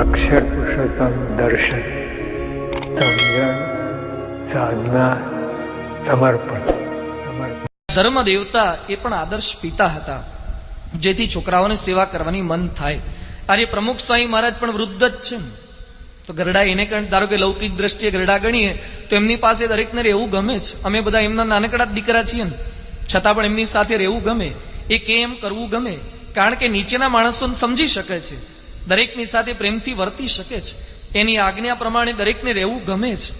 અક્ષર પુરુષોત્તમ દર્શન, સમજણ, સાધના, સમર્પણ. ધર્મ દેવતા એ પણ આદર્શ પિતા હતા, જેથી છોકરાઓને સેવા કરવાની મન થાય. આજે પ્રમુખ સ્વામી મહારાજ પણ વૃદ્ધ જ છે ને, તો ગરડા એને કારણ ધારો કે લૌકિક દ્રષ્ટિએ ગરડા ગણીએ તો એમની પાસે દરેકને રહેવું ગમે છે. અમે બધા એમના નાનકડા જ દીકરા છીએ ને, છતાં પણ એમની સાથે રહેવું ગમે. એ કેમ કરવું ગમે? કારણ કે નીચેના માણસોને સમજી શકે છે, દરેકની સાથે પ્રેમથી વર્તી શકે છે, એની આજ્ઞા પ્રમાણે દરેકને રહેવું ગમે છે,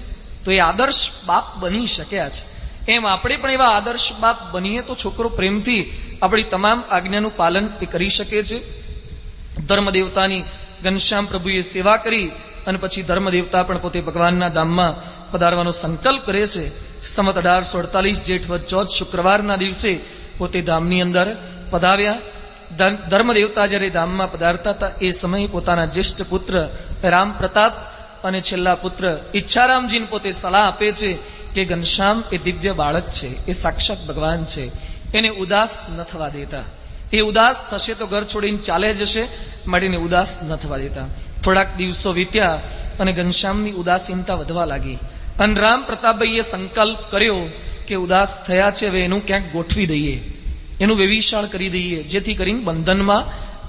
તો એ આદર્શ બાપ બની શક્યા છે. એમ આપણે પણ એવા આદર્શ બાપ બનીએ તો છોકરો પ્રેમથી આપણી તમામ આજ્ઞાનું પાલન એ કરી શકે છે. ધર્મદેવતાની ઘનશ્યામ પ્રભુએ સેવા કરી અને પછી ધર્મદેવતા પણ પોતે ભગવાનના ધામમાં પધારવાનો સંકલ્પ કરે છે. સંવત 1848 જેઠ વદ 14 શુક્રવારના દિવસે પોતે ધામની અંદર પધાર્યા. ધર્મદેવતા જ્યારે ધામમાં પધારતા હતા એ સમયે પોતાના જ્યેષ્ઠ પુત્ર રામ પ્રતાપ અને છેલ્લા પુત્ર ઈચ્છારામજીને પોતે સલાહ આપે છે કે ઘનશ્યામ એ દિવ્ય બાળક છે, એ સાક્ષાત ભગવાન છે, એને ઉદાસ ન થવા દેતા. એ ઉદાસ થશે તો ઘર છોડીને ચાલે જશે, માટે ઉદાસ ન થવા દેતા. થોડાક દિવસો વીત્યા અને ઘનશ્યામની ઉદાસીનતા વધવા લાગી અને રામ પ્રતાપભાઈએ સંકલ્પ કર્યો કે ઉદાસ થયા છે, હવે એનું ક્યાંક ગોઠવી દઈએ, એનું વેવિશાળ કરી દઈએ, જેથી કરીને બંધનમાં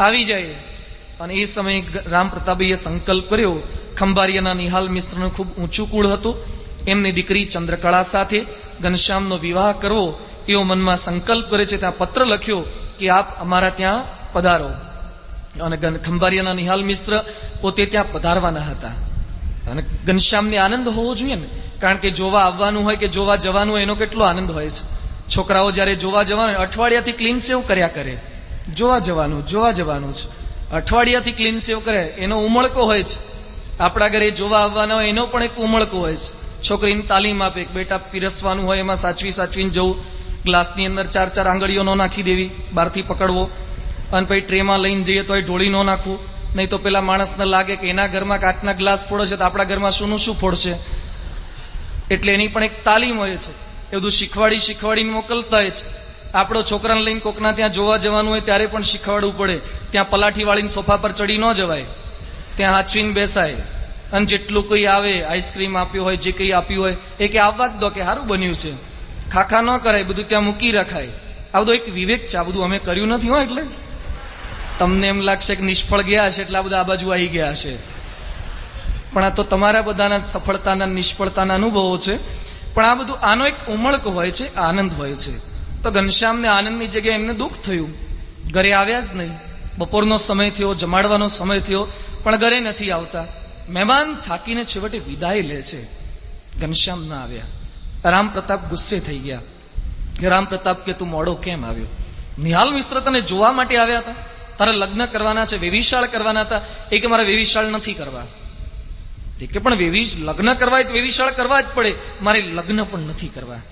આવી જાય. અને એ સમયે રામ પ્રતાપભાઈએ સંકલ્પ કર્યો. ખંભારિયાના નિહાલ મિશ્રનું ખૂબ ઊંચું કુળ હતું, એમની દીકરી ચંદ્રકળા સાથે ઘનશ્યામનો વિવાહ કરવો એવો મનમાં સંકલ્પ કરે છે. ત્યાં પત્ર લખ્યો કે આપ અમારા ત્યાં પધારો. અને ખંભારિયાના નિહાલ મિશ્ર પોતે ત્યાં પધારવાના હતા. અને ઘનશ્યામને આનંદ હોવો જોઈએ ને, કારણ કે જોવા આવવાનું હોય કે જોવા જવાનું હોય એનો કેટલો આનંદ હોય છે. છોકરાઓ જયારે જોવા જવાનું અઠવાડિયાથી ક્લીન સેવ કર્યા કરે, જોવા જવાનું છે, અઠવાડિયાથી ક્લીન સેવ કરે એનો ઉમળકો હોય છે. આપણા ઘરે જોવા આવવાના હોય એનો પણ એક ઉમળકો હોય છે. છોકરીને તાલીમ આપે કે બેટા પીરસવાનું હોય એમાં સાચવીને જવું, ગ્લાસની અંદર 4 આંગળીઓ ન નાખી દેવી, બહારથી પકડવો, અને પછી ટ્રેમાં લઈને જઈએ તો એ ઢોળી ન નાખવું, નહીં તો પેલા માણસને લાગે કે એના ઘરમાં કાચના ગ્લાસ ફોડે છે તો આપણા ઘરમાં શું ફોડશે. એટલે એની પણ એક તાલીમ હોય છે. એ બધું શીખવાડીને મોકલતા હોય છે. આપણો છોકરાને લઈને કોકના ત્યાં જોવા જવાનું હોય ત્યારે પણ શીખવાડવું પડે. ત્યાં પલાઠી વાળીને સોફા પર ચડી ન જવાય, ત્યાં હાચવીને બેસાય. અને જેટલું કોઈ આવે, આઈસ્ક્રીમ આપ્યું હોય, જે કંઈ આપ્યું હોય એ કે આવવા જ દો, કે સારું બન્યું છે, ખાખા ન કરાય, બધું ત્યાં મૂકી રખાય. આ બધું એક વિવેક છે. આ બધું અમે કર્યું નથી હોય, એટલે તમને એમ લાગશે કે નિષ્ફળ ગયા હશે એટલે આ બધા આ બાજુ આવી ગયા હશે, પણ આ તો તમારા બધાના સફળતાના નિષ્ફળતાના અનુભવો છે. પણ આ બધું આનો એક ઉમળક હોય છે, આનંદ હોય છે. તો ઘનશ્યામને આનંદની જગ્યાએ એમને દુઃખ થયું, ઘરે આવ્યા જ નહીં. બપોરનો સમય થયો, જમાડવાનો સમય થયો, પણ ઘરે નથી આવતા. મહેમાન થાકીને છેવટે વિદાય લે છે, ઘનશ્યામ ના આવ્યા. રામ પ્રતાપ ગુસ્સે થઈ ગયા. રામ પ્રતાપ કે તું મોડો કેમ આવ્યો? નિહાલ મિશ્ર તને જોવા માટે આવ્યા હતા, તારે લગ્ન કરવાના છે, વેવિશાળ કરવાના હતા. એ કે મારે વેવિશાળ નથી કરવા. એ કે પણ લગ્ન કરવા હોય તો વેવિશાળ કરવા જ પડે, મારે લગ્ન પણ નથી કરવા.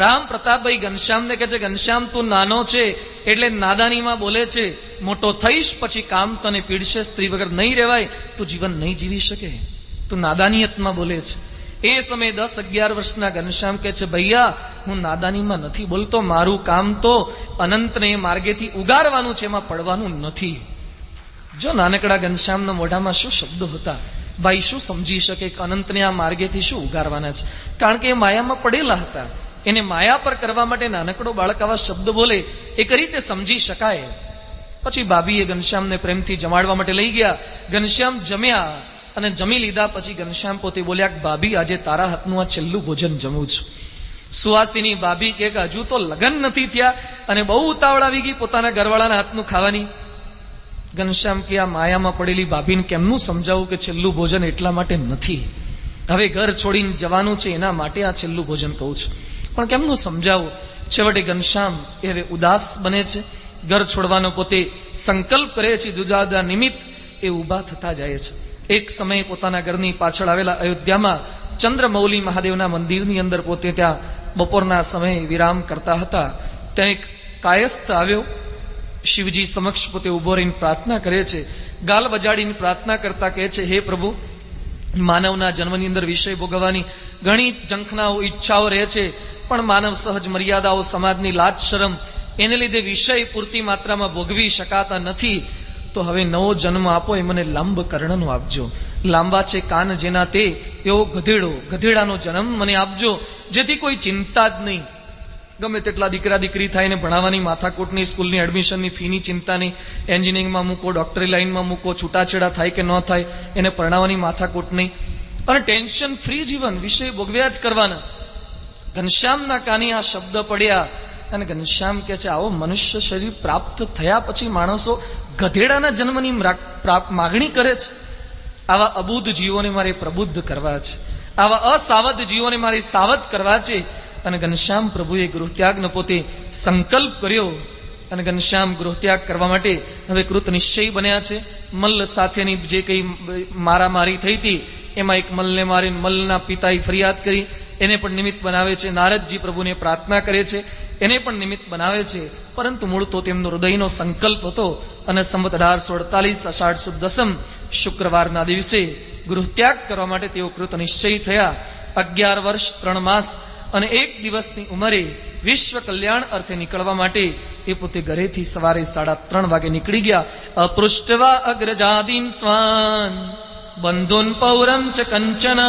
રામ પ્રતાપભાઈ ઘનશ્યામને કહે છે, ઘનશ્યામ તું નાનો છે એટલે નાદાનીમાં બોલે છે, મોટો થઈશ પછી કામ તને પીડશે, સ્ત્રી વગર નહીં રહેવાય, તું જીવન નહીં જીવી શકે, તું નાદાનીયતમાં બોલે છે. એ સમયે 10-11 વર્ષના ઘનશ્યામ કહે છે, ભૈયા હું નાદાનીમાં નથી બોલતો, મારું કામ તો અનંતને માર્ગેથી ઉગારવાનું છે, એમાં પડવાનું નથી. જો નાનકડા ઘનશ્યામના મોઢામાં શું શબ્દો હતા, ભાઈ શું સમજી શકે કે અનંતને આ માર્ગેથી શું ઉગારવાના છે? કારણ કે એ માયામાં પડેલા હતા. એને માયા પર કરવા માટે નાનકડો બાળક આવા શબ્દ બોલે એ કઈ રીતે સમજી શકાય? પછી ભાભીએ ઘનશ્યામને પ્રેમથી જમાડવા માટે લઈ ગયા. ઘનશ્યામ જમ્યા અને જમી લીધા પછી ઘનશ્યામ પોતે બોલ્યા કે ભાભી આજે તારા હાથનું આ છેલ્લું ભોજન જમું છું. સુવાસીની ભાભી કે હજુ તો લગ્ન નથી થયા અને બહુ ઉતાવળ આવી ગઈ પોતાના ઘરવાળાના હાથનું ખાવાની. ઘનશ્યામ કે આ માયામાં પડેલી ભાભીને કેમનું સમજાવું કે છેલ્લું ભોજન એટલા માટે નથી, હવે ઘર છોડીને જવાનું છે એના માટે આ છેલ્લું ભોજન કહું છું, પણ કેમનું સમજાવું? છેવટે ઘનશ્યામ એ હવે ઉદાસ બને છે, ઘર છોડવાનો પોતે સંકલ્પ કરે છે. જુદા જુદા નિમિત્ત એ ઊભા થતા જાય છે. એક સમયે પોતાના ઘરની પાછળ આવેલા અયોધ્યામાં ચંદ્રમૌલી મહાદેવના મંદિરની અંદર પોતે ત્યાં બપોરના સમયે વિરામ કરતા હતા. ત્યાં એક કાયસ્થ આવ્યો, શિવજી સમક્ષ પોતે ઉભો રહીને પ્રાર્થના કરે છે. ગાલ વજાડીને પ્રાર્થના કરતા કહે છે, હે પ્રભુ, માનવના જન્મની અંદર વિષય ભોગવવાની ઘણી ઝંખનાઓ, ઈચ્છાઓ રહે છે, પણ માનવ સહજ મર્યાદાઓ, સમાજની લાજ શરમ, એને લીધે વિષય પૂરતી માત્રામાં ભોગવી શકાતા નથી. તો હવે નવો જન્મ આપો એ મને લાંબ કર્ણનો આપજો. લાંબા છે કાન જેના તે એવો ગધેડાનો જન્મ મને આપજો, જેથી કોઈ ચિંતા જ નહીં. ગમે તેટલા દીકરા દીકરી થાય ને ભણાવવાની માથાકૂટની, સ્કૂલની એડમિશનની ફીની ચિંતા નહીં, એન્જિનિયરિંગમાં મૂકો, ડોક્ટરી લાઈનમાં મૂકો, છૂટાછેડા થાય કે ન થાય એને પરણાવવાની માથાકૂટ નહીં, અને ટેન્શન ફ્રી જીવન, વિષય ભોગવ્યા જ કરવાના. ઘનશ્યામના કાને આ શબ્દ પડ્યા અને ઘનશ્યામ કહે છે, આવો મનુષ્ય શરીર પ્રાપ્ત થયા પછી માણસો ગધેડાના જન્મની માગણી કરે છે. આવા અબુદ્ધ જીવોને મારે પ્રબુદ્ધ કરવા છે, આવા અસાવધ જીવોને મારે સાવધ કરવા છે. અને ઘનશ્યામ પ્રભુએ ગૃહત્યાગનો પોતે સંકલ્પ કર્યો અને ઘનશ્યામ ગૃહત્યાગ કરવા માટે હવે કૃત નિશ્ચય બન્યા છે. મલ્લ સાથેની જે કંઈ મારામારી થઈ હતી એમાં એક મલ્લને મારીને મલ્લના પિતાએ ફરિયાદ કરી, એને પણ નિમિત્ત બનાવે છે. નારદજી પ્રભુને પ્રાર્થના કરે છે, એને પણ નિમિત્ત બનાવે છે. પરંતુ મૂળ તો તેમનો હૃદયનો સંકલ્પ હતો. અને સંવત 1848 અષાઢ સુદ દસમ શુક્રવારના દિવસે ગૃહત્યાગ કરવા માટે તેઓ કૃત નિશ્ચય થયા. 11 વર્ષ 3 માસ અને 1 દિવસની ઉંમરે વિશ્વ કલ્યાણ અર્થે નીકળવા માટે એ પોતે ઘરેથી સવારે 3:30 વાગે નીકળી ગયા. અપૃષ્ટવા અગ્રજાદીન સ્વાન બંધુન પૌરમ ચ કંચન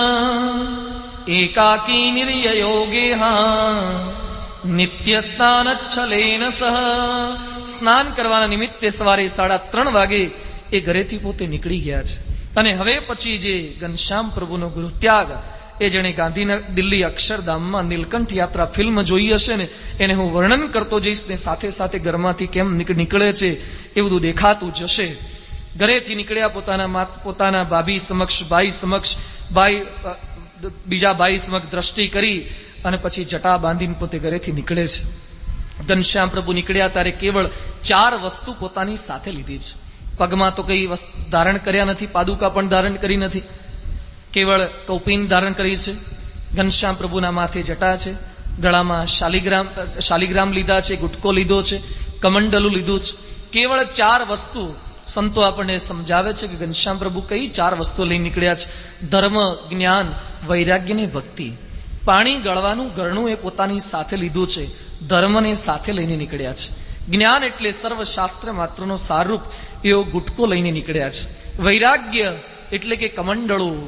એકાકી નિર્યયોગેહા નિત્ય સ્નાનચ્છલેન સહ. સ્નાન કરવાના નિમિત્તે સવારે 3:30 વાગે એ ઘરેથી પોતે નીકળી ગયા છે. અને હવે પછી જે ઘનશ્યામ પ્રભુનો ગૃહત્યાગ એ જેણે દિલ્હી અક્ષરધામમાં નીલકંઠ યાત્રા ફિલ્મ જોઈ હશે ને એને હું વર્ણન કરતો જઈશ ને સાથે સાથે ઘરમાંથી કેમ નીકળે છે એ બધું દેખાતું જશે. ઘરેથી નીકળ્યા, પોતાના ભાભી સમક્ષ, ભાઈ સમક્ષ, બીજા ભાઈ સમક્ષ દ્રષ્ટિ કરી અને પછી જટા બાંધીને પોતે ઘરેથી નીકળે છે. ઘનશ્યામ પ્રભુ નીકળ્યા ત્યારે કેવળ 4 વસ્તુ પોતાની સાથે લીધી છે. પગમાં તો કઈ ધારણ કર્યા નથી, પાદુકા પણ ધારણ કરી નથી, કેવળ કૌપીન ધારણ કરી છે. ઘનશ્યામ પ્રભુના માથે જટા છે, ગળામાં શાલિગ્રામ લીધા છે, ગુટકો લીધો છે, કમંડલું લીધું છે. કેવળ 4 વસ્તુ સંતો આપણને સમજાવે છે કે ઘનશ્યામ પ્રભુ કઈ 4 વસ્તુ લઈને નીકળ્યા છે. ધર્મ, જ્ઞાન, વૈરાગ્ય ને ભક્તિ. પાણી ગળવાનું ગરણું એ પોતાની સાથે લીધું છે, ધર્મને સાથે લઈને નીકળ્યા છે. જ્ઞાન એટલે સર્વશાસ્ત્ર માત્રનો સારરૂપ એવો ગુટકો લઈને નીકળ્યા છે. વૈરાગ્ય એટલે કે કમંડળું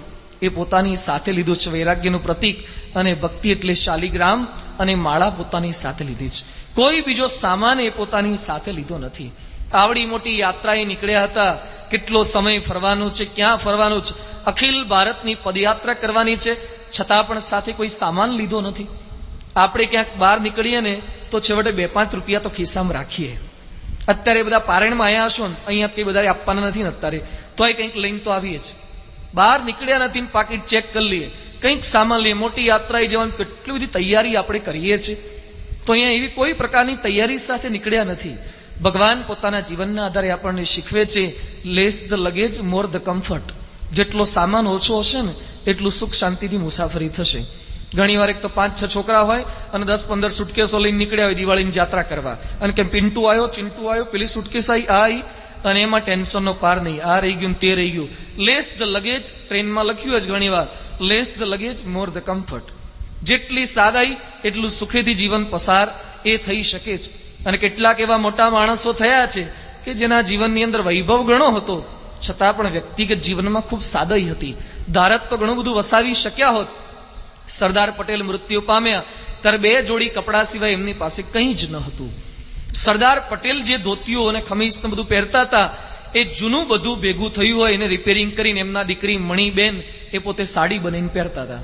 એ પોતાની સાથે લીધું છે, વૈરાગ્યનું પ્રતીક. અને ભક્તિ એટલે શાલિગ્રામ અને માળા પોતાની સાથે લીધી છે. કોઈ બીજો સામાન એ પોતાની સાથે લીધો નથી. આવડી મોટી યાત્રાએ નીકળ્યા હતા. કેટલો સમય ફરવાનું છે, ક્યાં ફરવાનું છે, અખિલ ભારતની પદયાત્રા કરવાની છે, છતાં પણ સાથે કોઈ સામાન લીધો નથી. આપણે ક્યાંક બહાર નીકળીએ ને તો છેવટે 2-5 રૂપિયા તો ખિસ્સામાં રાખીએ. અત્યારે બધા પારણમાં આવ્યા હશો ને, અહીંયા કઈ બધા આપવાના નથી ને અત્યારે, તોય કંઈક લઈને તો આવીએ જ. બહાર નીકળ્યા નથી ને પાકીટ ચેક કરી લઈએ, કંઈક સામાન લઈએ. મોટી યાત્રાએ જવાની કેટલી બધી તૈયારી આપણે કરીએ છીએ, તો અહીંયા એવી કોઈ પ્રકારની તૈયારી સાથે નીકળ્યા નથી. ભગવાન પોતાના જીવનના આધારે આપણને શીખવે છે, less the luggage more the comfort. જેટલો સામાન ઓછો હશે ને એટલું સુખ શાંતિથી મુસાફરી થશે. ઘણી વાર એક તો 5-6 છોકરા હોય અને 10-15 સુટકેસો લઈને નીકળ્યા હોય દિવાળીની યાત્રા કરવા, અને કે પિન્ટુ આવ્યો, ચિંટુ આવ્યો, પેલી સુટકેસ આવી, અને એમાં ટેન્શનનો પાર નહીં. આ રહી ગયું, તે રહી ગયું. લેસ ધ લગેજ, ટ્રેનમાં લખ્યું જ ઘણી વાર, less the luggage more the comfort. જેટલી સાદાઈ એટલું સુખેથી જીવન પસાર એ થઈ શકે છે. અને કેટલાક એવા મોટા માણસો થયા છે કે જેના જીવનની અંદર વૈભવ ઘણો હતો, છતાં પણ વ્યક્તિગત જીવનમાં ખૂબ સાદાઈ હતી. ધારત તો ઘણું બધું વસાવી શક્યા હોત. સરદાર પટેલ મૃત્યુ પામ્યા ત્યારે 2 જોડી કપડા સિવાય એમની પાસે કંઈ જ ન હતું. સરદાર પટેલ જે ધોતીઓ અને ખમીસ ને બધું પહેરતા હતા એ જૂનું બધું ભેગું થયું હોય એને રિપેરિંગ કરીને એમના દીકરી મણીબેન એ પોતે સાડી બનાવીને પહેરતા હતા.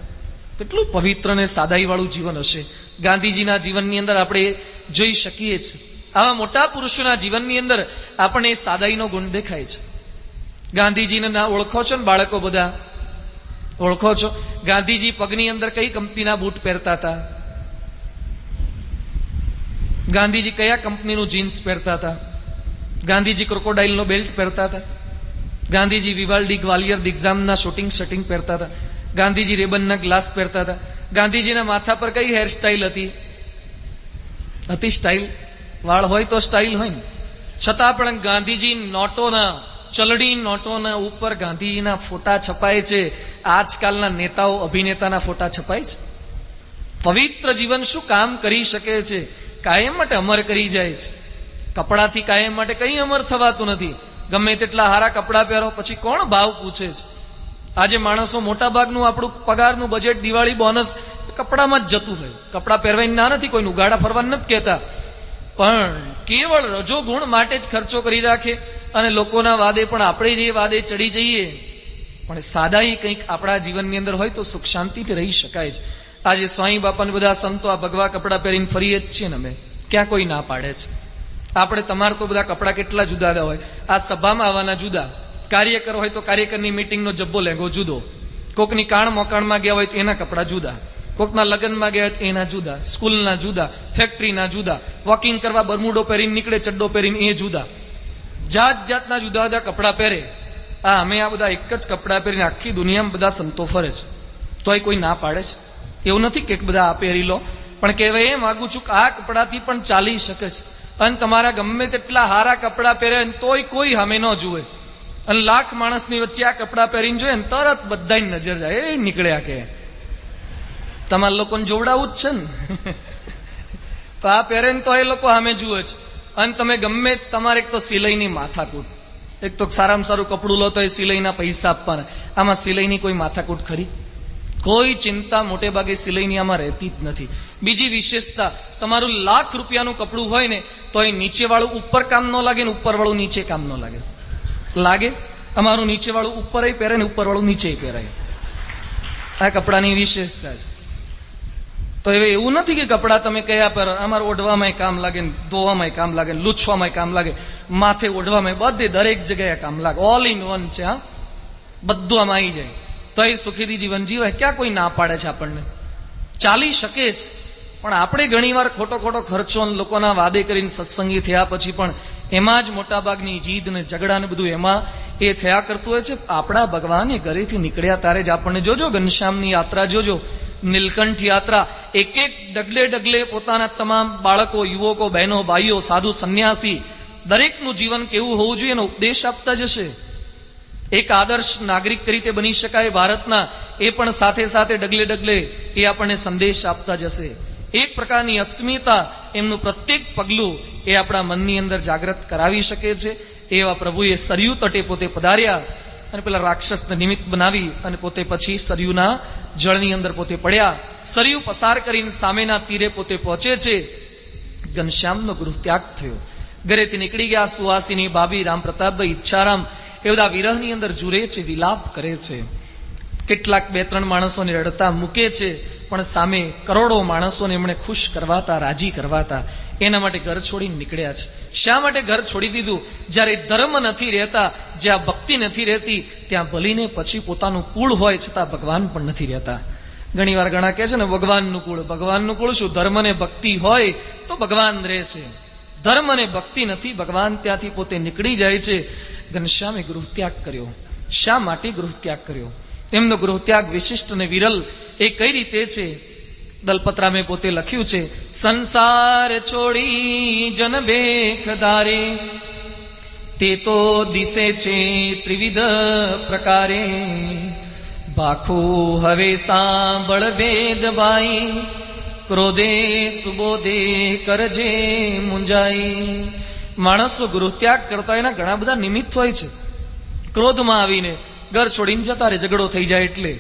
કેટલું પવિત્ર અને સાદાઈ વાળું જીવન હશે. ગાંધીજીના જીવનની અંદર આપણે જોઈ શકીએ છીએ. આવા મોટા પુરુષોના જીવનની અંદર આપણને સાદાઈનો ગુણ દેખાય છે. ગાંધીજીને ના ઓળખો છો ને બાળકો બધા? ઓળખો છો? ગાંધીજી પગની અંદર કઈ કંપનીના બૂટ પહેરતા હતા? ગાંધીજી કયા કંપનીનું જીન્સ પહેરતા હતા? ગાંધીજી ક્રોકોડાઇલનો બેલ્ટ પહેરતા હતા? ગાંધીજી વિવાલ્ડી ગ્વાલિયર દિગ્ઝામના શૂટિંગ પહેરતા હતા? ગાંધીજી રેબનના ગ્લાસ પહેરતા હતા? ગાંધીજીના માથા પર કઈ હેરસ્ટાઇલ હતી? સ્ટાઇલ વાળ હોય તો સ્ટાઇલ હોય ને, છતાં પણ ગાંધીજી નોટોના, ચલણી નોટોના ઉપર ગાંધીજીના ફોટા છપાય છે. આજકાલના નેતાઓ, અભિનેતાના ફોટા છપાય છે. પવિત્ર જીવન શું કામ કરી શકે છે? કાયમ માટે અમર કરી જાય છે. કપડાથી કાયમ માટે કંઈ અમર થવાતું નથી. ગમે તેટલા હારા કપડાં પહેરો, પછી કોણ ભાવ પૂછે છે? આજે માણસો મોટા ભાગનું આપણું પગારનું બજેટ, દિવાળી બોનસ કપડામાં જ જતું હોય. કપડાં પહેરવાની ના નથી, કોઈનું ગાડા ફરવાનું નથી કહેતા, પણ કેવળ રજોગુણ માટે જ ખર્ચો કરી રાખે અને લોકોના વાદે પણ આપણે જે વાદે ચડી જઈએ. પણ સાદાઈ કંઈક આપણા જીવનની અંદર હોય તો સુખ શાંતિથી રહી શકાય છે. આજે સ્વામી બાપાને બધા સંતો આ ભગવા કપડાં પહેરીને ફરીએ જ છીએ ને અમે, ક્યાં કોઈ ના પાડે છે? આપણે તમારે તો બધા કપડાં કેટલા જુદા હોય. આ સભામાં આવવાના જુદા, કાર્યકર હોય તો કાર્યકરની મીટિંગનો જબ્બો લેંગો જુદો, કોકની કાણ મોકાણમાં ગયા હોય તો એના કપડાં જુદા, કોકના લગ્નમાં ગયા હોય તો એના જુદા, સ્કૂલના જુદા, ફેક્ટરીના જુદા, વોકિંગ કરવા બરમુડો પહેરીને નીકળે, ચડ્ડો પહેરીને એ જુદા, જાત જાતના જુદા જુદા કપડાં પહેરે. અમે આ બધા એક જ કપડાં પહેરીને આખી દુનિયામાં બધા સંતો ફરે છે, તોય કોઈ ના પાડે છે? એવું નથી કે બધા આ પહેરી લો, પણ કહેવાય એ માગું છું કે આ કપડાથી પણ ચાલી શકે છે. અને તમારા ગમે તેટલા હારા કપડાં પહેરે તોય કોઈ સામે ન જુએ, અને લાખ માણસની વચ્ચે આ કપડાં પહેરીને જોઈએ ને તરત બધાની નજર જાય, એ નીકળ્યા કે તમારા લોકોને જોવડાવું જ છે ને તો આ પહેરે ને તો એ લોકો સામે જુએ છે. અને તમે ગમે તમારે એક તો સિલાઈની માથાકૂટ, એક તો સારામાં સારું કપડું લો તો એ સિલાઈના પૈસા આપવાના, આમાં સિલાઈની કોઈ માથાકૂટ ખરી? કોઈ ચિંતા મોટે ભાગે સિલાઈની આમાં રહેતી જ નથી. બીજી વિશેષતા, તમારું લાખ રૂપિયાનું કપડું હોય ને તો એ નીચે વાળું ઉપર કામ ન લાગે ને ઉપર વાળું નીચે કામ ન લાગે. લાગે? અમારું નીચે વાળું ઉપર પહેરે ને ઉપર વાળું નીચે પહેરાય. આ કપડાની વિશેષતા છે. તો હવે એવું નથી કે કપડા તમે કયા પહેરો, અમારે ઓઢવામાં કામ લાગે, ધોવામાં કામ લાગે, લૂછવામાં કામ લાગે, માથે ઓઢવામાં, બધે દરેક જગ્યાએ કામ લાગે. ઓલ ઇન વન છે. હા, બધું આમાં આવી જાય તો એ સુખીથી જીવન જીવાય. ક્યાં કોઈ ના પાડે છે? આપણને ચાલી શકે છે, પણ આપણે ઘણીવાર ખોટો ખોટો ખર્ચો લોકોના વાદે કરીને સત્સંગી થયા પછી પણ એમાં જ મોટાભાગની જીદ ને ઝઘડા ને બધું એમાં એ થયા કરતું હોય છે. આપણા ભગવાન એ ઘરેથી નીકળ્યા ત્યારે જ આપણને જોજો, ઘનશ્યામની યાત્રા જોજો, નીલકંઠ યાત્રા, એક એક ડગલે ડગલે પોતાના તમામ બાળકો, યુવકો, બહેનો, ભાઈઓ, સાધુ, સંન્યાસી, દરેકનું જીવન કેવું હોવું જોઈએ એનો ઉપદેશ આપતા જશે. એક આદર્શ નાગરિક તરીકે બની શકાય ભારતના, એ પણ સાથે સાથે ડગલે ડગલે એ આપણને સંદેશ આપતા જશે. એક પ્રકારની અસ્મિતા, એમનું પ્રત્યેક પગલું એ આપણા મનની અંદર જાગૃત કરાવી શકે છે. એવા પ્રભુએ સરયુ તટે પોતે પધાર્યા અને પેલા રાક્ષસને નિમિત્ત બનાવી અને પોતે પછી સરયુના જળની અંદર પોતે પડ્યા. સરયુ પસાર કરીને સામેના તીરે પોતે પહોંચે છે. ઘનશ્યામનો ગૃહ ત્યાગ થયો. ઘરેથી નીકળી ગયા સુહાસિની, ભાભી, રામ પ્રતાપભાઈ, ઈચ્છારામ એ બધા વિરહની અંદર જુરે છે, વિલાપ કરે છે. કેટલાક બે ત્રણ માણસોને રડતા મૂકે છે, પણ સામે કરોડો માણસોને એમણે ખુશ કરવાતા, રાજી કરવાતા, એના માટે ઘર છોડીને નીકળ્યા છે. શા માટે ઘર છોડી દીધું? જ્યારે ધર્મ નથી રહેતા, જ્યાં ભક્તિ નથી રહેતી, ત્યાં ભલીને પછી પોતાનું કુળ હોય છતાં ભગવાન પણ નથી રહેતા. ઘણી વાર ઘણા કહે છે ને ભગવાનનું કુળ. ભગવાનનું કુળ શું? ધર્મ ને ભક્તિ હોય તો ભગવાન રહે છે. ધર્મ અને ભક્તિ નથી, ભગવાન ત્યાંથી પોતે નીકળી જાય છે. ઘનશ્યામે ગૃહ ત્યાગ કર્યો. શા માટે ગૃહ ત્યાગ કર્યો? તેમનો ગૃહ ત્યાગ વિશિષ્ટ અને વિરલ એ કઈ રીતે છે? દલપતરામે પોતે લખ્યું છે, સંસાર છોડી જન બેખ ધારે, તે તો દિશે છે ત્રિવિધ પ્રકારે, ભાખું હવે સાંભળ વેદ બાઈ, ક્રોધે સુબોધે કરજે મુંજાઈ. માણસો ગૃહ ત્યાગ કરતા એના ઘણા બધા નિમિત્ત હોય છે. ક્રોધમાં આવીને ઘર છોડીને જતા રહે, ઝઘડો થઈ જાય એટલે.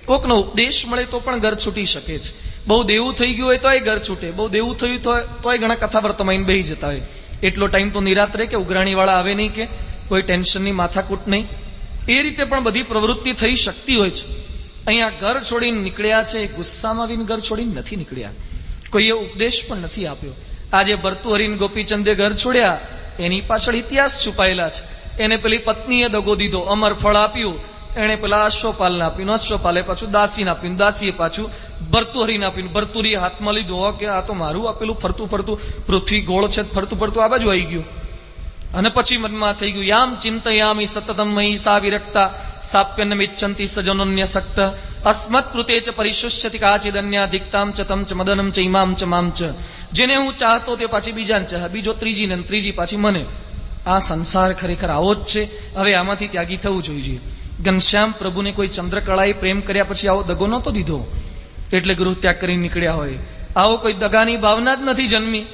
કોકનો ઉપદેશ મળે તો પણ ઘર છૂટી શકે છે. બહુ દેવું થઈ ગયું હોય તોય ઘર છૂટે. બહુ દેવું થયું તોય ઘણા કથા વર્તમાઈને બેસી જતા હોય. એટલો ટાઈમ તો નિરાત રહે કે ઉઘરાણી વાળા આવે નહીં, કે કોઈ ટેન્શનની માથાકૂટ નહીં. એ રીતે પણ બધી પ્રવૃત્તિ થઈ શકતી હોય છે. અહીંયા ઘર છોડીને નીકળ્યા છે, ગુસ્સામાં આવીને ઘર છોડીને નથી નીકળ્યા. કોઈએ ઉપદેશ પણ નથી આપ્યો. આજે ભર્તુહરિને ગોપીચંદે ઘર છોડ્યા, એની પાછળ ઇતિહાસ છુપાયેલા છે. એને પેલી પત્નીએ દગો દીધો, અમર ફળ આપ્યું, એને પેલા અશ્વપાલને આપ્યું, અશ્વપાલે પાછું દાસીને આપ્યું, દાસીએ પાછું ભર્તુહરીને આપ્યું, ભર્તુરીએ હાથમાં લીધું કે આ તો મારું આપેલું ફરતું ફરતું પૃથ્વી ગોળ છે, ફરતું ફરતું આ બાજુ આવી ગયું. અને પછી મનમાં થઈ ગયું, યામ ચિંતયામિ સતતમ મયી સા વિરક્તા, સાપ્યન્નમિચ્છન્તિ સજનોન્ય સક્ત, અસ્મત કૃતે ચ પરિશુષ્યતિ કાચિદન્યા દિક્તામ ચ તમ ચ મદનમ ચ ઇમામ ચ મામ ચ. જેને હું ચાહતો તે પાછી બીજાને ચાહ, બીજો ત્રીજી ને ત્રીજી પાછી મને. આ સંસાર ખરેખર આવો જ છે. હવે આમાંથી ત્યાગી થવું જોઈએ. ઘનશ્યામ પ્રભુને કોઈ ચંદ્રકળાએ પ્રેમ કર્યા પછી આવો દગો નહોતો દીધો, એટલે ગૃહ ત્યાગ કરીને નીકળ્યા હોય. આવો કોઈ દગાની ભાવના જ નથી જન્મી.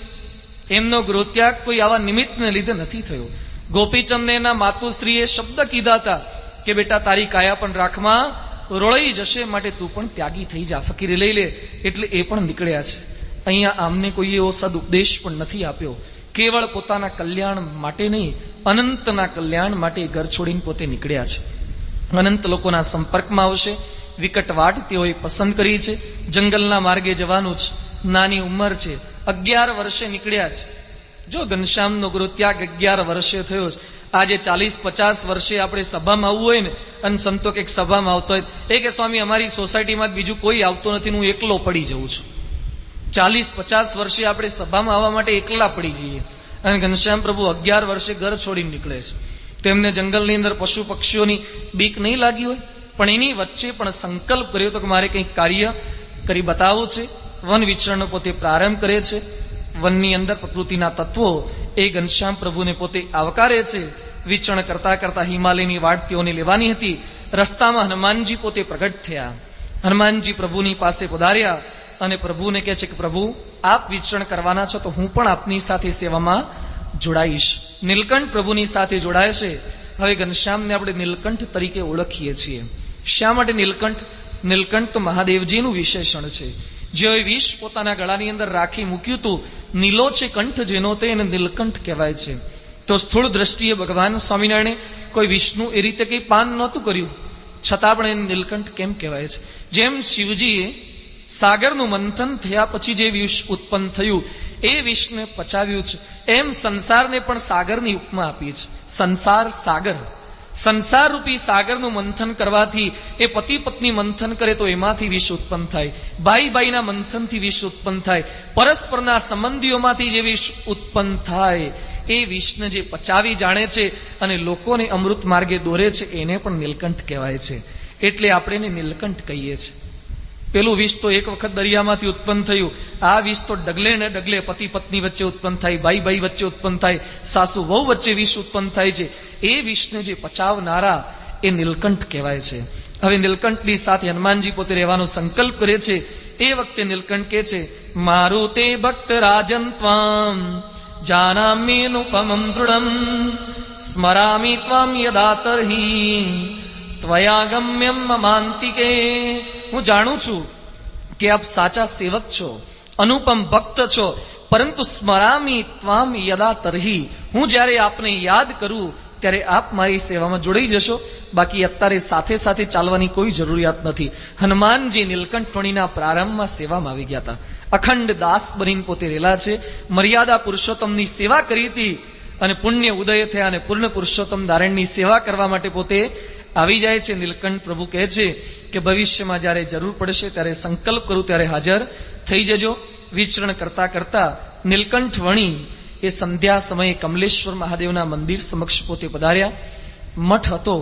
એમનો ગૃહ ત્યાગ કોઈ આવા નિમિત્તને લીધે નથી થયો. ગોપીચંદને એના માતુશ્રીએ શબ્દ કીધા હતા કે બેટા તારી કાયા પણ રાખમાં રોળાઈ જશે, માટે તું પણ ત્યાગી થઈ જા, ફકીરી લઈ લે. એટલે એ પણ નીકળ્યા છે. અહીંયા આમને કોઈ એવો સદુપદેશ પણ નથી આપ્યો. કેવળ પોતાના કલ્યાણ માટે નહીં, અનંતના કલ્યાણ માટે ઘર છોડીને પોતે નીકળ્યા છે. અનંત લોકોના સંપર્કમાં આવશે. વિકટ વાટ તેઓએ પસંદ કરી છે. જંગલના માર્ગે જવાનું છે. નાની ઉંમર છે, 11 વર્ષે નીકળ્યા છે. જો ઘનશ્યામનો ગુરુ ત્યાગ 11 વર્ષે થયો છે. આજે 40-50 વર્ષે આપણે સભામાં આવવું હોય ને, અને સંતો કંઈક સભામાં આવતો હોય એ કે સ્વામી અમારી સોસાયટીમાં બીજું કોઈ આવતું નથી, હું એકલો પડી જઉં છું. 40-50 વર્ષે આપણે સભામાં આવવા માટે એકલા પડી જઈએ. અને ઘનશ્યામ પ્રભુ 11 વર્ષે ઘર છોડીને નીકળે છે. તેમને જંગલની અંદર પશુ પક્ષીઓની બીક નહીં લાગી હોય, પણ એની વચ્ચે પણ સંકલ્પ કર્યો તો કે મારે કંઈક કાર્ય કરી બતાવવું છે. વન વિચરણનો પોતે પ્રારંભ કરે છે. વનની અંદર પ્રકૃતિના તત્વો એ ઘનશ્યામ પ્રભુને પોતે આવકારે છે. વિચરણ કરતા કરતા હિમાલયની વાટ તેઓને લેવાની હતી. રસ્તામાં હનુમાનજી પોતે પ્રગટ થયા. હનુમાનજી પ્રભુની પાસે પધાર્યા અને પ્રભુને કહે છે કે પ્રભુ આપ વિચરણ કરવાના છો તો હું પણ આપની સાથે સેવામાં જોડાઈશ. નીલકંઠ પ્રભુની સાથે જોડાય છે. હવે ઘનશ્યામને આપણે નીલકંઠ તરીકે ઓળખીએ છીએ. શા માટે નીલકંઠ? નીલકંઠ તો મહાદેવજીનું વિશેષણ છે. જેઓએ વિષ પોતાના ગળાની અંદર રાખી મૂક્યું હતું, નીલો છે કંઠ જેનો, તે એને નીલકંઠ કહેવાય છે. તો સ્થૂળ દ્રષ્ટિએ ભગવાન સ્વામિનારાયણે કોઈ વિષનું એ રીતે કંઈ પાન નહોતું કર્યું, છતાં પણ એને નીલકંઠ કેમ કહેવાય છે? જેમ શિવજીએ સાગરનું મંથન થયા પછી જે વિષ ઉત્પન્ન થયું એ વિષને પચાવ્યું છે, એમ સંસારને પણ સાગરની ઉપમા આપી છે. સંસાર સાગર, સંસાર રૂપી સાગરનું મંથન કરવાથી એ પતિ પત્ની મંથન કરે તો એમાંથી વિષ ઉત્પન્ન થાય. ભાઈ ભાઈના મંથનથી વિષ ઉત્પન્ન થાય. પરસ્પરના સંબંધીઓમાંથી જે વિષ ઉત્પન્ન થાય એ વિષને જે પચાવી જાણે છે અને લોકોને અમૃત માર્ગે દોરે છે એને પણ નીલકંઠ કહેવાય છે. એટલે આપણે એને નીલકંઠ કહીએ છીએ. પેલું વિષ તો એક વખત દરિયામાંથી ઉત્પન્ન થયું. આ વિષ તો ડગલે ને ડગલે પતિ પત્ની વચ્ચે ઉત્પન્ન થાય, ભાઈ ભાઈ વચ્ચે ઉત્પન્ન થાય, સાસુ વહુ વચ્ચે વિષ ઉત્પન્ન થાય છે. એ વિષને જે પચાવનારા એ નીલકંઠ કહેવાય છે. હવે નીલકંઠની સાથે હનુમાનજી પોતે રહેવાનો સંકલ્પ કરે છે. એ વખતે નીલકંઠ કહે છે મારું તે ભક્ત રાજન ત્વામ જાનામ્યેનુપમં દૃઢમ સ્મરામી ત્વામ યદા તર્હિ ત્વયાગમ્યમ મમાંતિકે. હું જાણું છું કે આપ સાચા સેવક છો, અનુપમ ભક્ત છો, પરંતુ સ્મરામી ત્વામ યદા તર્હિ, હું જ્યારે આપને યાદ કરું ત્યારે આપ મારી સેવામાં જોડાઈ જશો. બાકી અત્યારે સાથે સાથે ચાલવાની કોઈ જરૂરિયાત નથી. હનુમાનજી નીલકંઠવણીના પ્રારંભમાં સેવામાં આવી ગયા હતા. અખંડ દાસ બનીને પોતે રહેલા છે. મર્યાદા પુરુષોત્તમની સેવા કરી હતી અને પુણ્ય ઉદય થયા અને પૂર્ણ પુરુષોત્તમ નારાયણની સેવા કરવા માટે પોતે આવી જાય છે. નીલકંઠ પ્રભુ કહે છે કે ભવિષ્યમાં જ્યારે જરૂર પડશે ત્યારે સંકલ્પ કરું ત્યારે હાજર થઈ જજો. વિચરણ કરતા કરતા નીલકંઠ વણી એ સંધ્યા સમયે કમલેશ્વર મહાદેવના મંદિર સમક્ષ પોતે પધાર્યા. મઠ હતો,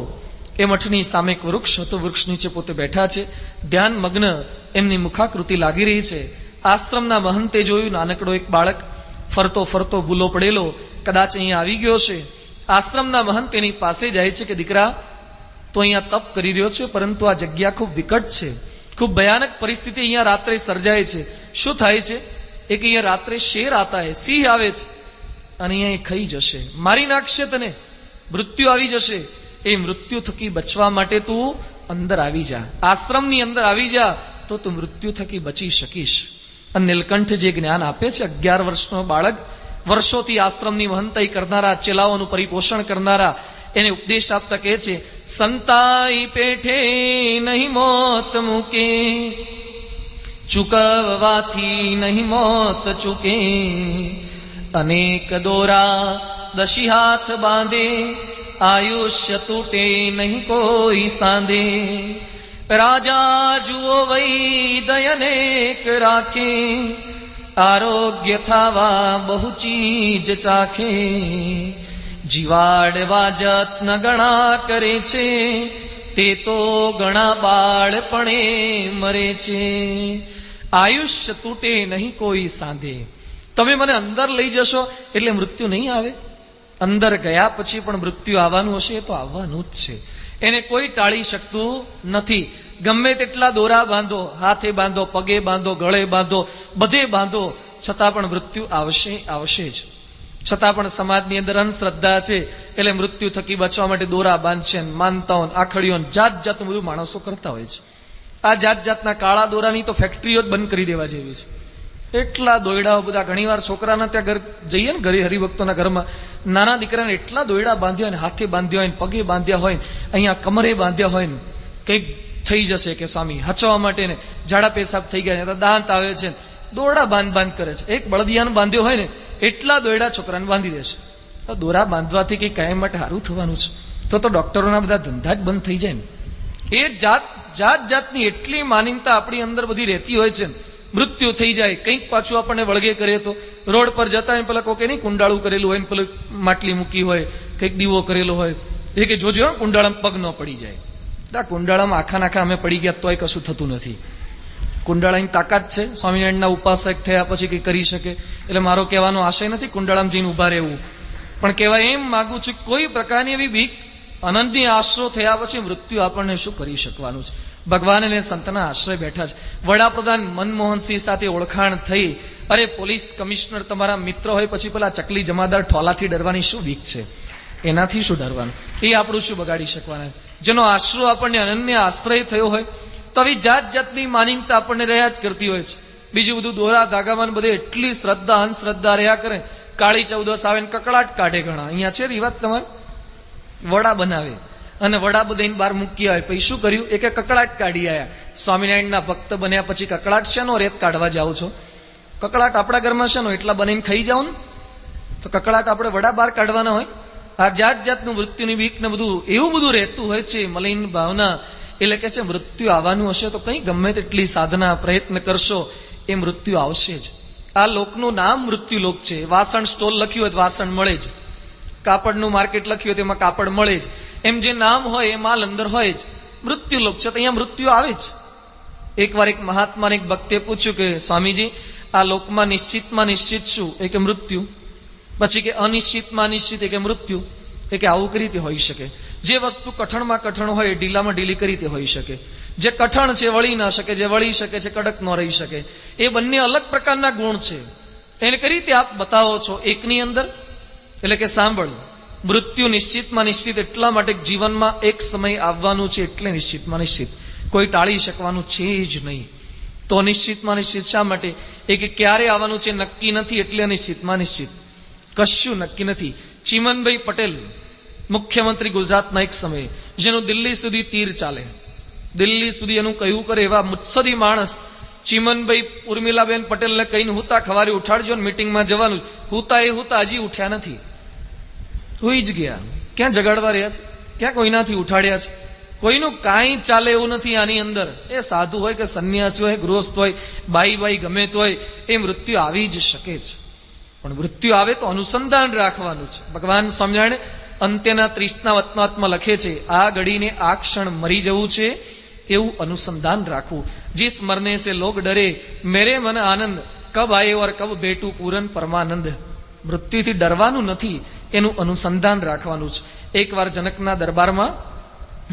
એ મઠની સામે એક વૃક્ષ હતો. વૃક્ષ નીચે પોતે બેઠા છે. ધ્યાન મગ્ન એમની મુખાકૃતિ લાગી રહી છે. આશ્રમના મહંતે જોયું નાનકડો એક બાળક ફરતો ફરતો ભૂલો પડેલો કદાચ અહીંયા આવી ગયો છે. આશ્રમના મહંત એની પાસે જાય છે કે દીકરા તો અહીંયા તપ કરી રહ્યો છે, પરંતુ આ જગ્યા ખૂબ વિકટ છે, ખૂબ ભયાનક પરિસ્થિતિ અહીંયા રાત્રે સર્જાય છે. શું થાય છે? એક અહીંયા રાત્રે શેર આતા હે, સિંહ આવે છે અને અહીંયા એ ખાઈ જશે, મારી નાખશે તને, મૃત્યુ આવી જશે. એ મૃત્યુ થકી બચવા માટે તું અંદર આવી જા, આશ્રમની અંદર આવી જા, તો તું મૃત્યુ થકી બચી શકીશ. અને નીલકંઠ જે જ્ઞાન આપે છે, 11 વર્ષનો બાળક, વર્ષોથી આશ્રમની મહંતાઈ કરનારા, ચેલાઓનું પરિપોષણ કરનારા, એને ઉપદેશ આપતા કહે છે સંતાઈ પેઠે નહીં મોત મૂકે, ચૂકવવાથી નહીં મોત ચૂકે, અનેક દોરા 10 હાથ બાંધે, આયુષ્ય તૂટે નહીં કોઈ સાંધે. રાજા જુઓ વૈદય અનેક રાખે, આરોગ્ય થાવા બહુ ચીજ ચાખે. જીવાડવા જત્ન ગણા કરે છે, તે તો ગણા બાળપણે મરે છે. આયુષ્ય તૂટે નહીં કોઈ સાંધે. તમે મને અંદર લઈ જશો એટલે મૃત્યુ નહીં આવે. અંદર ગયા પછી પણ મૃત્યુ આવવાનું હશે તો આવવાનું જ છે, એને કોઈ ટાળી શકતું નથી. ગમે તેટલા દોરા બાંધો, હાથે બાંધો, પગે બાંધો, ગળે બાંધો, બધે બાંધો, છતાં પણ મૃત્યુ આવશે જ. છતાં પણ સમાજની અંદર અંધશ્રદ્ધા છે, એટલે મૃત્યુ થકી બચવા માટે દોરા બાંધશે, માનતાઓ, આખડીઓ, જાત જાતનું બધું માણસો કરતા હોય છે. આ જાત જાતના કાળા દોરાની તો ફેક્ટરીઓ જ બંધ કરી દેવા જેવી છે. એટલા દોયડાઓ બધા, ઘણી વાર છોકરાના ત્યાં ઘર જઈએ ને, ઘરે હરિભક્તોના ઘરમાં નાના દીકરાને એટલા દોયડા બાંધ્યા હોય ને, હાથે બાંધ્યા હોય ને, પગે બાંધ્યા હોય ને, અહીંયા કમરે બાંધ્યા હોય ને, કંઈક થઈ જશે કે સ્વામી હચવા માટે ને, ઝાડા પેશાબ થઈ ગયા છે, દાંત આવે છે, દોરડા બાંધ કરે છે. એક બળદિયાને બાંધ્યો હોય ને એટલા દોયડા છોકરાને બાંધી દેશે. તો દોરા બાંધવાથી કઈ કાયમ માટે સારું થવાનું છે? તો ડોક્ટરોના બધા ધંધા જ બંધ થઈ જાય ને. એ જાત જાતની એટલી માનીનતા આપણી અંદર બધી રહેતી હોય છે. મૃત્યુ થઈ જાય, કંઈક પાછું આપણને વળગે કરે તો રોડ પર જતા હોય પેલા કોકે નહીં કુંડાળું કરેલું હોય ને, પેલું માટલી મૂકી હોય, કંઈક દીવો કરેલો હોય, એ કે જોજો કુંડાળામાં પગ ન પડી જાય. આ કુંડાળામાં આખા અમે પડી ગયા તોય કશું થતું નથી. કુંડાળાની તાકાત છે. સ્વામિનારાયણના ઉપાસક થયા પછી કંઈ કરી શકે. એટલે મારો કહેવાનો આશય નથી કુંડાળામાં જઈને ઉભા રહેવું, પણ કહેવાય એમ માંગુ છું કોઈ પ્રકારની એવી બીક, અનંતની આશરો થયા પછી મૃત્યુ આપણને શું કરી શકવાનું છે? ભગવાન અને સંતના આશ્રય બેઠા છે. વડાપ્રધાન મનમોહનસિંહ સાથે ઓળખાણ થઈ, અરે પોલીસ કમિશનર તમારા મિત્ર હોય, પછી પેલા ચકલી જમાદાર ઠોલાથી ડરવાની શું બીક છે? એનાથી શું ડરવાનું? એ આપણું શું બગાડી શકવાના? જેનો આશરો આપણને અનન્ય આશ્રય થયો હોય તો આવી જાત જાતની માનીનતા આપણને રહ્યા જ કરતી હોય છે. બીજું બધું દોરા ધાગામાં બધે એટલી શ્રદ્ધા અંધશ્રદ્ધા રહ્યા કરે. કાળી ચૌદસ આવે ને કકડાટ કાઢે ઘણા. અહીંયા છે રિવાજ તમારે વડા બનાવે અને વડા બધાને બહાર મૂકી આવે, પછી શું કર્યું? એ કે કકડાટ કાઢી આવ્યા. સ્વામિનારાયણના ભક્ત બન્યા પછી કકડાટ શેનો રેત કાઢવા જાઓ છો? કકડાટ આપણા ઘરમાં શેનો? એટલા બનાવીને ખાઈ જાઓ ને. તો કકડાટ આપણે વડા બહાર કાઢવાના હોય? આ જાત જાતનું મૃત્યુની બીક ને બધું એવું બધું રહેતું હોય છે, મલિન ભાવના. એટલે કે છે મૃત્યુ આવવાનું હશે તો કઈ ગમે તેટલી સાધના પ્રયત્ન કરશો એ મૃત્યુ આવશે જ. આ લોકનું નામ મૃત્યુ લોક છે. વાસણ સ્ટોલ લખ્યું હોય તો વાસણ મળે જ, કાપડનું માર્કેટ લખ્યું હોય તેમાં કાપડ મળે જ. એમ જે નામ હોય એ માલ અંદર હોય જ. મૃત્યુ લોક છે તો અહીંયા મૃત્યુ આવે જ. એકવાર એક મહાત્માને એક ભક્તે પૂછ્યું કે સ્વામીજી આ લોકમાં નિશ્ચિતમાં નિશ્ચિત શું? એ કે મૃત્યુ. પછી કે અનિશ્ચિતમાં અનિશ્ચિત, એ કે મૃત્યુ. એ કે આવું કઈ રીતે હોઈ શકે? જે વસ્તુ કઠણમાં કઠણ હોય એ ઢીલામાં ઢીલી કઈ રીતે હોઈ શકે? જે કઠણ છે વળી ના શકે, જે વળી શકે છે કડક ન રહી શકે. એ બંને અલગ પ્રકારના ગુણ છે. એને કઈ રીતે આપ બતાવો છો એકની અંદર? એટલે કે સાંભળ, મૃત્યુ નિશ્ચિતમાં નિશ્ચિત એટલા માટે જીવનમાં એક સમય આવવાનું છે, એટલે નિશ્ચિતમાં નિશ્ચિત, કોઈ ટાળી શકવાનું છે જ નહીં. તો નિશ્ચિતમાં નિશ્ચિત શા માટે? એ કે ક્યારે આવવાનું છે નક્કી નથી, એટલે અનિશ્ચિતમાં નિશ્ચિત. કશું નક્કી નથી. ચીમનભાઈ પટેલ મુખ્યમંત્રી ગુજરાતના એક સમયે, જેનું દિલ્હી સુધી તીર ચાલે, દિલ્હી સુધી એનું કહ્યું કરે એવા મુત્સદી માણસ ચીમનભાઈ ઉર્મિલાબેન પટેલને કહીને હુતા ખવારી ઉઠાડજો ને મીટિંગમાં જવાનું. હુતા હજી ઉઠ્યા નથી, હોઈ જ ગયા. ક્યાં જગાડવા રહ્યા છે? ક્યાં કોઈનાથી ઉઠાડ્યા છે? કોઈનું કાંઈ ચાલે એવું નથી આની અંદર. એ સાધુ હોય કે સંન્યાસી હોય, ગૃહસ્થ હોય, બાઈ ગમે તો હોય, એ મૃત્યુ આવી જ શકે છે. પણ મૃત્યુ આવે તો અનુસંધાન રાખવાનું છે. ભગવાન સ્વામિનારાયણ અંત્યના 30ના વતનાત્મા લખે છે, આ ઘડીને આ ક્ષણ મરી જવું છે એવું અનુસંધાન રાખવું. જીસ મરને સે લોગ ડરે, મેરે મન આનંદ, કબ આયે ઓર કબ બેટું પૂરન પરમાનંદ. મૃત્યુથી ડરવાનું નથી, એનું અનુસંધાન રાખવાનું છે. એકવાર જનકના દરબારમાં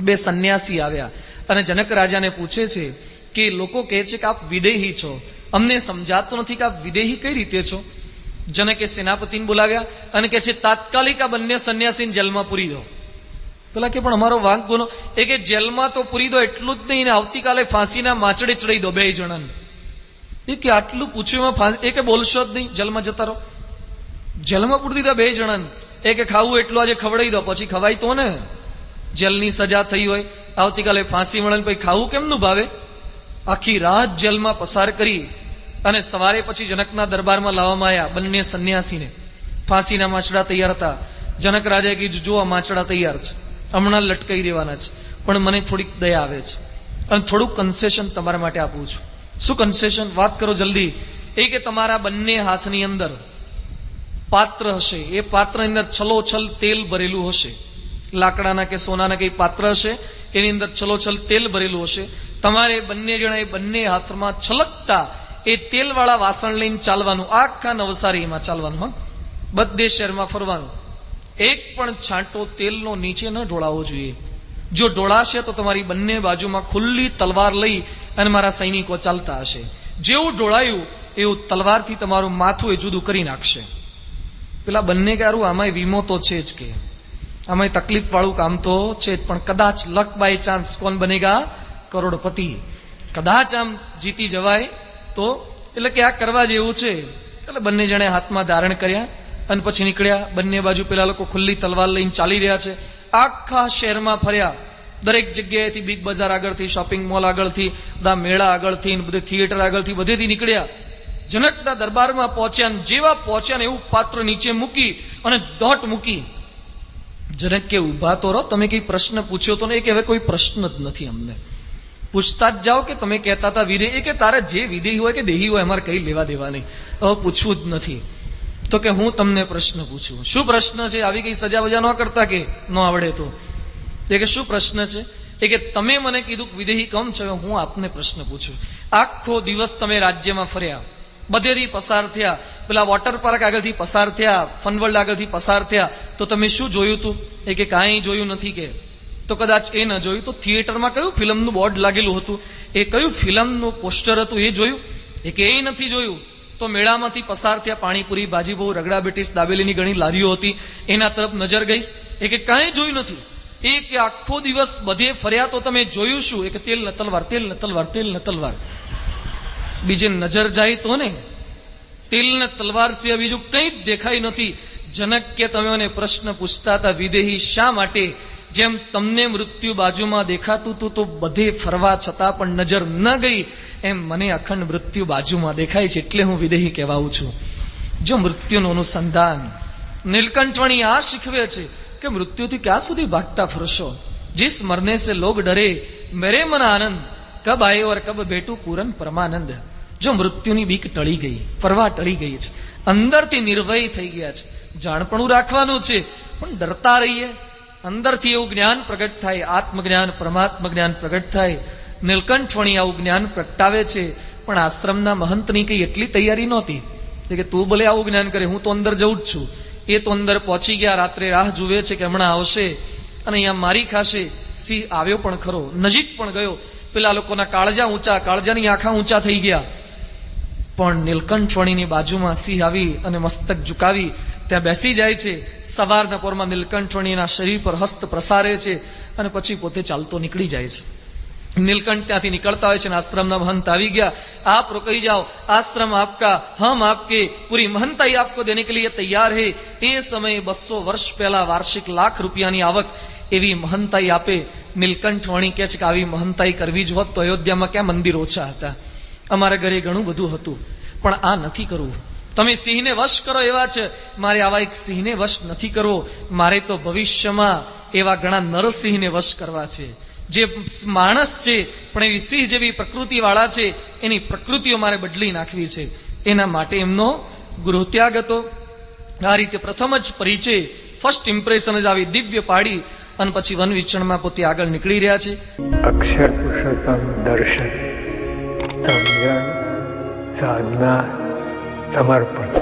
બે સંન્યાસી આવ્યા અને જનક રાજાને પૂછે છે કે લોકો કહે છે કે આપ વિદેહી છો, અમને સમજાતું નથી કે આપ વિદેહી કઈ રીતે છો? જનકે સેનાપતિને બોલાવ્યા અને કે છે તાત્કાલિક આ બંને સંન્યાસીને જેલમાં પૂરી દો. પેલા કે પણ અમારો વાંક ગુનો. એ કે જેલમાં તો પૂરી દો એટલું જ નહીં, આવતીકાલે ફાંસીના માચડે ચડાઈ દો બે જણાને. એ કે આટલું પૂછ્યું એમાં ફાંસી? એ કે બોલશો જ નહીં, જેલમાં જતા રહો. જેલમાં પૂરી દીધા બે જણાને. એ કે ખાવું એટલું આજે ખવડાવી દો, પછી ખવાય તો ને. જેલની સજા થઈ હોય, આવતીકાલે ફાંસી મળે, પછી ખાવું કેમનું ભાવે? આખી રાત જેલમાં પસાર કરી અને સવારે પછી જનકના દરબારમાં લાવવામાં આવ્યા બંને સંન્યાસીને. ફાંસીના માછડા તૈયાર હતા. જનક રાજાએ કીધું જો આ માછડા તૈયાર છે, હમણાં લટકાઈ દેવાના છે, પણ મને થોડીક દયા આવે છે અને થોડુંક કન્સેશન તમારા માટે આપું છું. શું કન્સેશન? વાત કરો જલ્દી. એ કે તમારા બંને હાથની અંદર પાત્ર હશે, એ પાત્રની અંદર છલોછલ તેલ ભરેલું હશે. લાકડાના કે સોનાના કઈ પાત્ર હશે, એની અંદર છલોછલ તેલ ભરેલું હશે. તમારે બંને જણા એ બંને હાથમાં છલકતા એ તેલવાળા વાસણ લઈને ચાલવાનું, આખા નવસારીમાં ચાલવાનું. બધે શહેરમાં ફરવાનું. એક પણ છાંટો તેલનો નીચે ન ઢોળાવો જોઈએ. જો ઢોળાશે તો તમારી બંને બાજુમાં ખુલ્લી તલવાર લઈ અને મારા સૈનિકો ચાલતા હશે. જેવું ઢોળાયું એવું તલવારથી તમારું માથું એ જુદું કરી નાખશે. પેલા બંને કે હારું આમાંય વીમો તો છે જ, કે આમાંય તકલીફ વાળું કામ તો છે જ, પણ કદાચ લક બાય ચાન્સ કોણ બનેગા? કરોડપતિ. કદાચ આમ જીતી જવાય તો, એટલે કે આ કરવા જેવું છે. એટલે બંને જણે હાથમાં ધારણ કર્યા અને પછી નીકળ્યા. બંને બાજુ પેલા લોકો ખુલ્લી તલવાર લઈને ચાલી રહ્યા છે. આખા શહેરમાં ફર્યા, દરેક જગ્યાએથી, બિગ બજાર આગળથી, શોપિંગ મોલ આગળથી, બધા મેળા આગળથી, બધે થિયેટર આગળથી, બધેથી નીકળ્યા. જનકના દરબારમાં પહોંચ્યા. જેવા પહોંચ્યા ને એવું પાત્ર નીચે મૂકી અને દોટ મૂકી. જનક કે ઉભા તો રહો, તમે કઈ પ્રશ્ન પૂછ્યો તો ને? એ કે હવે કોઈ પ્રશ્ન જ નથી, અમને પૂછતા જ જાઓ કે તમે કહેતા હતા વીરે. એ કે તારે જે વિદેહી હોય કે દેહી હોય અમારે કઈ લેવા દેવા નહીં, હવે પૂછવું જ નથી. તો કે હું તમને પ્રશ્ન પૂછું. શું પ્રશ્ન છે? આવી કઈ સજા વજા ન કરતા કે ન આવડે તો? એ કે શું પ્રશ્ન છે? એ કે તમે મને કીધું વિદેહી કમ છે, હું આપને પ્રશ્ન પૂછું. આખો દિવસ તમે રાજ્યમાં ફર્યા, બધેથી પસાર થયા, પેલા વોટર પાર્ક આગળથી પસાર થયા, ફનવર્લ્ડ આગળથી પસાર થયા, તો તમે શું જોયું તું? એ કે કાંઈ જોયું નથી. કે તો કદાચ એ ન જોયું તો થિયેટરમાં કયું ફિલ્મનું બોર્ડ લાગેલું હતું, એ કયું ફિલ્મનું પોસ્ટર હતું એ જોયું? એ કે એ નથી જોયું. તો મેળામાંથી પસાર થયા, પાણીપુરી, ભાજીપુર, રગડા પેટીસ, દાબેલીની ઘણી લારીઓ હતી, એના તરફ નજર ગઈ? એ કે કાંઈ જોયું નથી. એ કે આખો દિવસ બધે ફર્યા તો તમે જોયું શું? એ કે તેલ ને તલવાર, તેલ ને તલવાર, તેલ ને તલવાર. બીજે નજર જાય તો ને, તેલ ને તલવાર સિવાય બીજું કંઈ જ દેખાય નથી. જનક કે તમે મને પ્રશ્ન પૂછતા હતા વિદેહી શા માટે? જેમ તમને મૃત્યુ બાજુમાં દેખાતું હતું તો બધે ફરવા છતાં પણ નજર ન ગઈ, એમ મને અખંડ મૃત્યુ બાજુમાં દેખાય છે, એટલે હું વિદેહી કહેવાઉં છું. જો મૃત્યુનું અનુસંધાન નીલકંઠવણી આ શીખવે છે કે મૃત્યુથી ક્યાં સુધી ભાગતા ફરશો? जिस मरने से लोग डरे मेरे मन आनंद, कब आए और कब बेटू पूरन परमानंद. જો મૃત્યુની બીક ટળી ગઈ, ફરવા ટળી ગઈ છે, અંદરથી નિર્ભય થઈ ગયા છે. જાણપણું રાખવાનું છે પણ ડરતા રહીએ. અંદરથી એવું જ્ઞાન પ્રગટ થાય, આત્મજ્ઞાન, પરમાત્મા જ્ઞાન પ્રગટ થાય. નીલકંઠવણી આવું જ્ઞાન પ્રગટાવે છે. પણ આશ્રમના મહંતની કઈ એટલી તૈયારી નહોતી કે તું ભલે આવું જ્ઞાન કરે, હું તો અંદર જઉં જ છું. એ તો અંદર પહોંચી ગયા, રાત્રે રાહ જુએ છે કે હમણાં આવશે અને અહીંયા મારી ખાશે. સિંહ આવ્યો પણ ખરો, નજીક પણ ગયો. પેલા લોકોના કાળજા ઊંચા, કાળજાની આંખા ઊંચા થઈ ગયા. પણ નીલકંઠવણીની બાજુમાં સિંહ આવી અને મસ્તક ઝુકાવી ત્યાં બેસી જાય છે. સવારના પોરમાં નીલકંઠવણીના શરીર પર હસ્ત પ્રસારે છે અને પછી પોતે ચાલતો નીકળી જાય છે. નીલકંઠ ત્યાંથી નીકળતા હોય છે અને આશ્રમના મહંત આવી ગયા. આપ રોકાઈ જાઓ, આશ્રમ આપકા, હમ આપકે, પૂરી महंताई आपको देने के लिए तैयार है. એ સમયે 200 વર્ષ પહેલા વાર્ષિક ₹1,00,000 આવક એવી महंताई આપે. નીલકંઠવણી કહે છે કે આવી महंताई કરવી જ હોત તો અયોધ્યામાં ક્યાં મંદિર ઓછા હતા? અમારા ઘરે ઘણું બધું હતું, પણ આ નથી કરવું. તમે સિંહને વશ કરો એવા છે, મારે આવા એક સિંહને વશ નથી કરવો. મારે તો ભવિષ્યમાં એવા ઘણા નરસિંહને વશ કરવા છે, જે માણસ છે પણ એવી સિંહ જેવી પ્રકૃતિ વાળા છે. એની પ્રકૃતિઓ મારે બદલી નાખવી છે. એના માટે એમનો ગૃહત્યાગ હતો. આ રીતે પ્રથમ જ પરિચય, ફર્સ્ટ ઇમ્પ્રેશન જ આવી દિવ્ય પાડી અને પછી વન વિચરણમાં પોતે આગળ નીકળી રહ્યા છે. અક્ષર પુરુષોત્તમ દર્શન, સમજણ, સાધના, સમર્પણ.